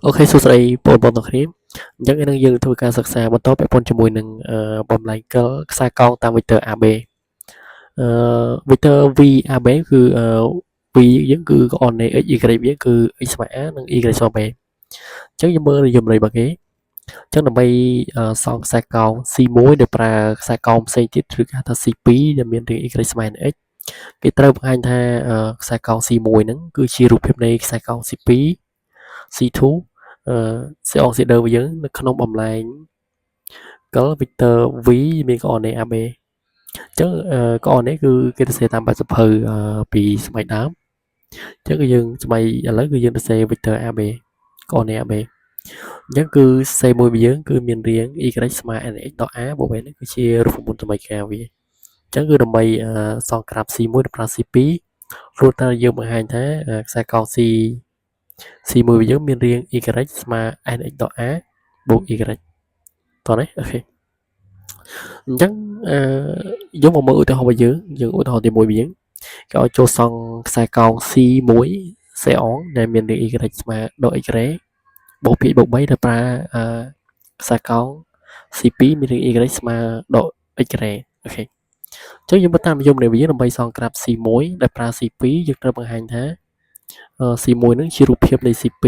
អូខេសួស្តីបងប្អូនទាំងគ្នាអញ្ចឹងនឹងយើងធ្វើការសិក្សាបន្តពាក់ព័ន្ធជាមួយនឹងបំលែងកិលខ្សែកោងតាម vector AB vector VAB គឺV យើងគឺ coordinate x y យើងគឺ x ស្មើ a និង y ស្មើ b អញ្ចឹងយើងមើលនិយមន័យរបស់គេអញ្ចឹងដើម្បីសងខ្សែកោង C1 ដែលប្រើខ្សែកោងផ្សេងទៀតឬគេហៅថា C2 ដែលមានរាង y ស្មើនឹង x គេត្រូវបង្ហាញថាខ្សែកោង C1 ហ្នឹងគឺជារូបភាពនៃខ្សែកោង C2 C2 សេអងស៊ីដឺរបស់យើងនៅក្នុងបំលែងកិល vector v មាន coordinate AB អញ្ចឹងcoordinate គឺគេទៅសេតាមបែបសភៅពីសម័យដើមអញ្ចឹងគឺយើងសម័យឥឡូវគឺយើងទៅសេ vector AB coordinate AB អញ្ចឹងគឺសេមួយរបស់យើងគឺមានរាង y ស្មើ nx ដល់ a បូក b នេះគឺជារូបមន្តសមីការវាអញ្ចឹងគឺដើម្បីសងក្រាប C1 ដល់ប្រា C2 ព្រោះតើយើងបង្ហាញថាខ្សែកោង C1 របស់យើងមានរាង y ស្មើ nx ដល់ a បូក y តោះនេះអូខេអញ្ចឹងយើងមកមើលឧទាហរណ៍របស់យើងឧទាហរណ៍ទី1របស់យើងគេឲ្យចូលសង់ខ្សែកោង C1 សេអងដែលមានរាង y ស្មើដល់ x បូក 2 បូក 3ទៅប្រើខ្សែកោង C2 មានរាង y ស្មើដល់ x អូខេអញ្ចឹងយើងមើលតាមនិយមន័យរបស់យើងដើម្បីសងក្រាប C1 ដែលប្រើ C2 យើងត្រូវបង្ហាញថា C1 នឹងជារូបភាពនៃ C2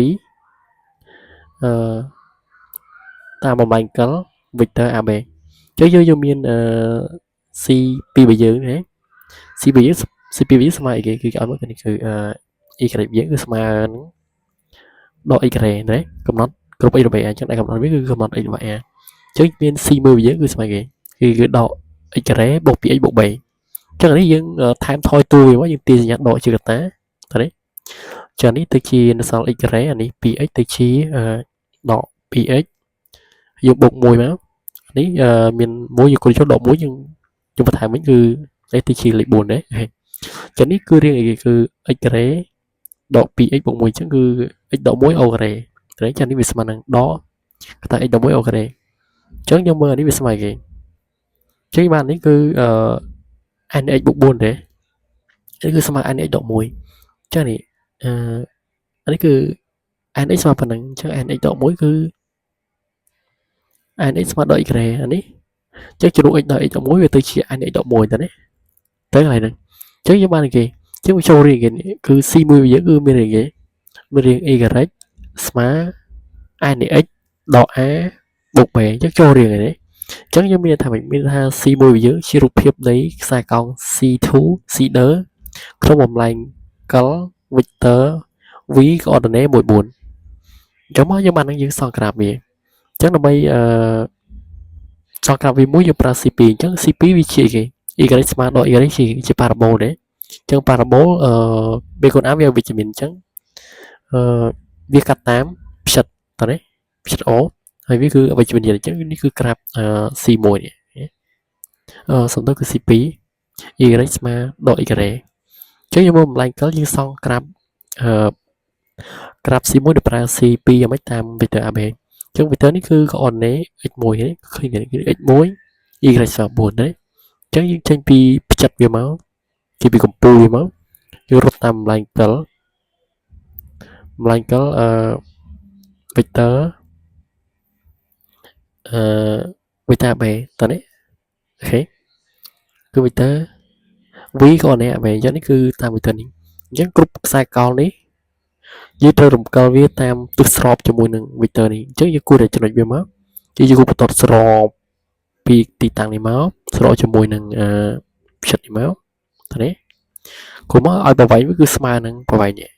តាមបំលែងកិល vector AB អញ្ចឹងយើងមានC2 របស់យើងណា C2 យើង C2 របស់យើងស្មើអីគេគឺឲ្យមកនេះគឺy យើងគឺស្មើនឹងដល់ x ណាកំណត់គ្រប់ x របស់ a អញ្ចឹងដែលកំណត់វាគឺកំណត់ x របស់ a អញ្ចឹងមាន C1 របស់យើងគឺស្មើគេគឺដក x បូក 2x បូក 3អញ្ចឹងនេះយើងថែមថយតួវាមកយើងទាញសញ្ញាដកជាកតាតើនេះចានេះទៅជានៅសល់ x អានេះ 2x ទៅជាដក 2x យើងបូក1មកនេះមាន1យើងគុណចូលដក1យើងបន្ថែមវិញគឺនេះទៅជាលេខ4ដែរចឹងនេះគឺរៀងអីគេគឺ x ដក 2x បូក1អញ្ចឹងគឺ x ដក1 អូការ៉េតែចឹងនេះវាស្មើនឹងដកកតា x ដក1អូការ៉េអញ្ចឹងយើងមើលអានេះវាស្មើគេចឹងបាននេះគឺnx បូក4ដែរនេះគឺស្មើ nx ដក1អញ្ចឹងនេះអានេះគឺ nx ស្មើប៉ុណ្ណឹងអញ្ចឹង nx ដក1គឺ nx ស្មើដល់ x អានេះអញ្ចឹងជំនួស x ដល់ x ដក1វាទៅជា nx ដក1ទៅណាទៅកន្លែងហ្នឹងអញ្ចឹងយើងបានគេអញ្ចឹងវាចូលរៀងគេគឺ C1 របស់យើងគឺមានរៀងគេមានរៀង y ស្មើ nx ដក a បូក b អញ្ចឹងចូលរៀងនេះអញ្ចឹងយើងមានថាមានថា C1 របស់យើងជារូបភាពនៃខ្សែកោង C2 Cder ក្នុងបំលែងកិល vector v coordinate 14អញ្ចឹងមកយើងបាននឹងយើងសង្ក្រាបវាអញ្ចឹងដើម្បីសង្ក្រាបវាមួយយើងប្រើ C2 អញ្ចឹង C2 វាជាគេ y ស្មើដល់ y ជា parabol ដែរអញ្ចឹង parabol b គុណ a វាវិជ្ជមានអញ្ចឹងវាកាត់តាមផ្ចិតតើនេះផ្ចិត o ហើយវាគឺអវិជ្ជមានអញ្ចឹងនេះគឺក្រាប C1 នេះសំដៅគឺ C2 y ស្មើដល់ x អញ្ចឹងយើងមើលបំលែងកិលយើងសង់ក្រាបក្រាប C1 ដែលប្រើ C2 យ៉ាងម៉េចតាម vector AB អញ្ចឹង vector នេះគឺ coordinate x1 នេះឃើញគឺ x1 y ស្មើ4ដែរអញ្ចឹងយើងចេញពីផ្ចិតវាមកគេពីកម្ពូលវាមកយើងរត់តាមបំលែងកិលvector vector AB តើនេះអូខេគឺ vector v coordinate AB អញ្ចឹងនេះគឺតាម vector នេះអញ្ចឹងគ្រប់ខ្សែកោងនេះយើងត្រូវរំកិលវាតាមទិសស្របជាមួយនឹង vector នេះអញ្ចឹងយើងគួរតែចំណុចវាមកយើងគួរបន្តស្របពីទីតាំងនេះមកស្របជាមួយនឹងផ្ចិតនេះមកតើនេះគួរមកឲ្យប្រវែងវាគឺស្មើនឹងប្រវែងនេះ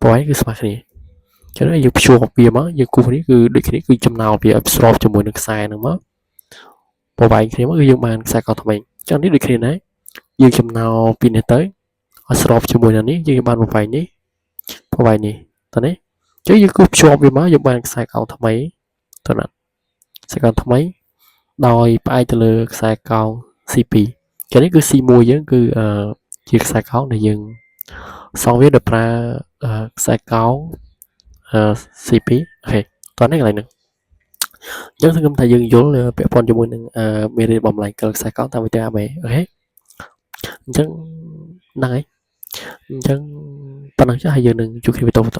ប្រវែងគឺស្មើគ្នាអញ្ចឹងយើងភ្ជាប់វាមកយើងគូនេះគឺដូចគ្នាគឺចំណោលវាឲ្យស្របជាមួយនឹងខ្សែហ្នឹងមកប្រវែងគ្នាមកគឺយើងបានខ្សែកោងថ្មីអញ្ចឹងនេះដូចគ្នាដែរយើងចំណោលពីនេះទៅឲ្យស្របជាមួយនឹងនេះយើងបានប្រវែងនេះតើនេះអញ្ចឹងយើងគូភ្ជាប់វាមកយើងបានខ្សែកោងថ្មីតើណាខ្សែកោងថ្មីដោយផ្អែកទៅលើខ្សែកោង C2 ចឹងនេះគឺ C1 យើងគឺជាខ្សែកោងដែលយើងសង់វាដោយប្រើខ្សែកោងC2 អូខេតោះនេះកន្លែងហ្នឹងអញ្ចឹងសង្ឃឹមថាយើងយល់ពាក់ព័ន្ធជាមួយនឹងមេរៀនបំលែងកិលខ្សែកោងតាម vector AB អូខេអញ្ចឹងហ្នឹងហើយអញ្ចឹងប៉ុណ្ណឹងចុះហើយយើងនឹងជួបគ្នាបន្ត